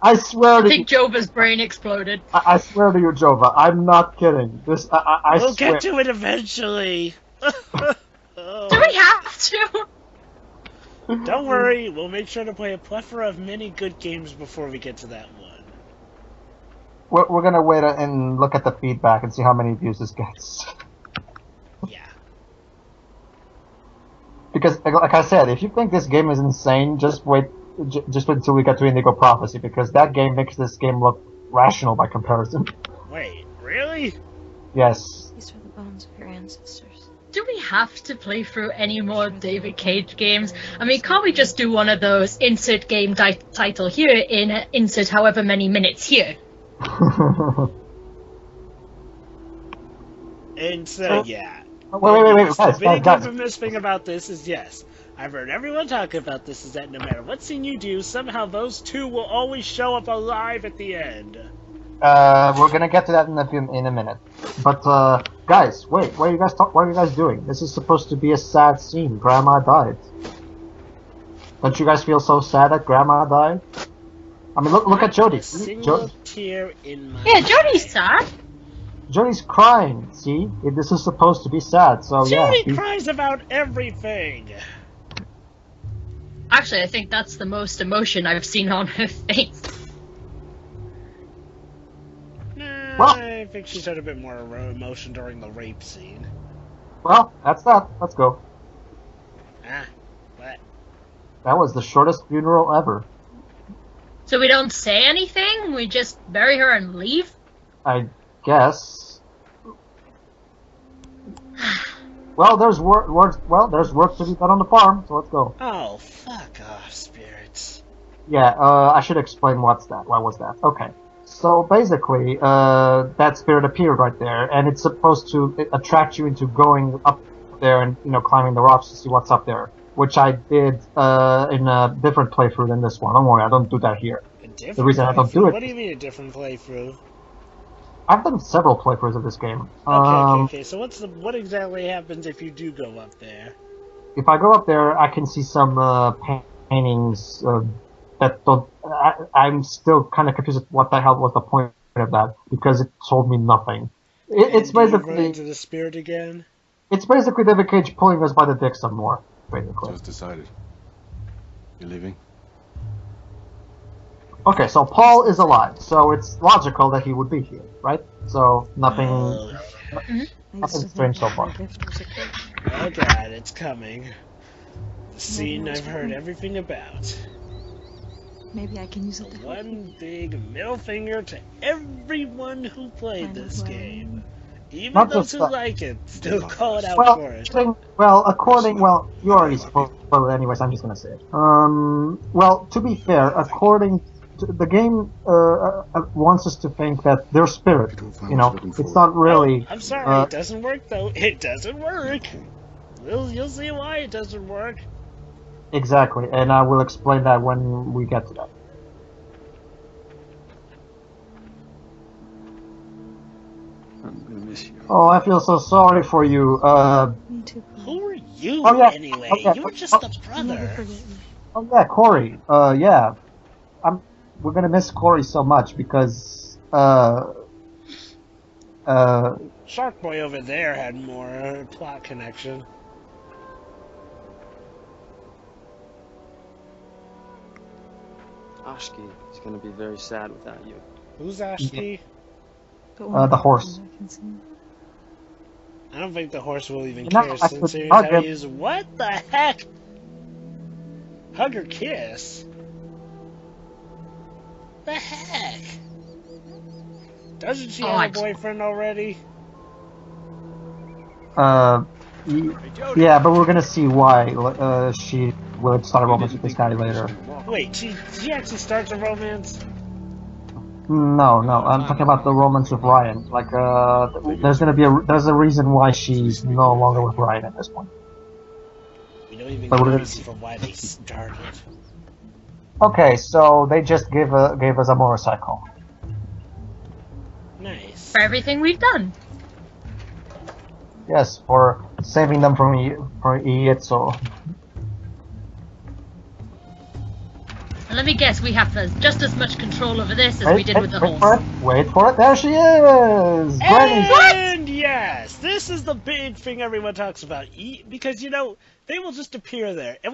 I swear to you. I think Jova's brain exploded. I swear to you, Jova, I'm not kidding. This, I we'll swear. Get to it eventually. Do we have to? Don't worry, we'll make sure to play a plethora of many good games before we get to that one. We're gonna wait and look at the feedback and see how many views this gets. Yeah. Because, like I said, if you think this game is insane, just wait until we get to Indigo Prophecy, because that game makes this game look rational by comparison. Wait, really? Yes. These are the bones of your ancestors. Do we have to play through any more David Cage games? I mean, can't we just do one of those insert game title here in insert however many minutes here? And so, yeah. Wait, The big guys. infamous thing about this is, yes, I've heard everyone talk about this, is that no matter what scene you do, somehow those two will always show up alive at the end. We're gonna get to that in a minute. But, guys, wait, what are you guys doing? This is supposed to be a sad scene. Grandma died. Don't you guys feel so sad that Grandma died? I mean, look at Jody. Tear in my Jody's sad. Jody's crying, see? This is supposed to be sad, so Jody yeah. cries about everything. Actually, I think that's the most emotion I've seen on her face. Well, I think she showed a bit more emotion during the rape scene. Well, that's that. Let's go. What? That was the shortest funeral ever. So we don't say anything? We just bury her and leave? I guess. Well, there's work to be done on the farm, so let's go. Oh, fuck off, spirits. Yeah, I should explain what's that. What was that? Okay. So basically, that spirit appeared right there, and it's supposed to attract you into going up there and, climbing the rocks to see what's up there. which I did in a different playthrough than this one. Don't worry, I don't do that here. The reason I don't do it... What do you mean a different playthrough? I've done several playthroughs of this game. Okay. So what exactly happens if you do go up there? If I go up there, I can see some paintings that don't... I'm still kind of confused with what the hell was the point of that, because it told me nothing. It's basically... run into the spirit again? It's basically David Cage pulling us by the dick some more, basically. Just decided. You leaving? Okay, so Paul is alive, so it's logical that he would be here, right? So nothing strange so far. Oh god, it's coming. The scene I've heard everything about. Maybe I can use it. One big middle finger to everyone who played this game. Even Not those just who that. like it, still call it out for it. Well, you already spoiled it anyways, I'm just gonna say it. Well, to be fair, according to the game, wants us to think that they're spirit, it's not really... I'm sorry, it doesn't work though. It doesn't work. You'll see why it doesn't work. Exactly, and I will explain that when we get to that. I'm gonna miss you. Oh, I feel so sorry for you. Me too. Who are you, Oh, yeah. anyway? Okay. You're just a I'll never brother. forget you. Oh yeah, Corey. Yeah. We're gonna miss Corey so much because, Shark Boy over there had more plot connection. Ashki is gonna be very sad without you. Who's Ashki? But when the I horse. can see him. I don't think the horse will even You're not care supposed since to here's hug how him. he is. What the heck? Hug or kiss? The heck? Doesn't she have a Odd. boyfriend already? Yeah, but we're gonna see why she would start a romance with this guy later. Wait, she actually starts a romance? No, I'm talking about the romance with Ryan. Like, there's a reason why she's no longer with Ryan at this point. We don't even But know we're the gonna reason for why they started. Okay, so they just gave us a motorcycle. Nice. For everything we've done. Yes, for saving them from Ietzo. And let me guess, we have just as much control over this as we did with the horse. Wait for it, there she is! Granny! And yes, this is the big thing everyone talks about. Because, they will just appear there. And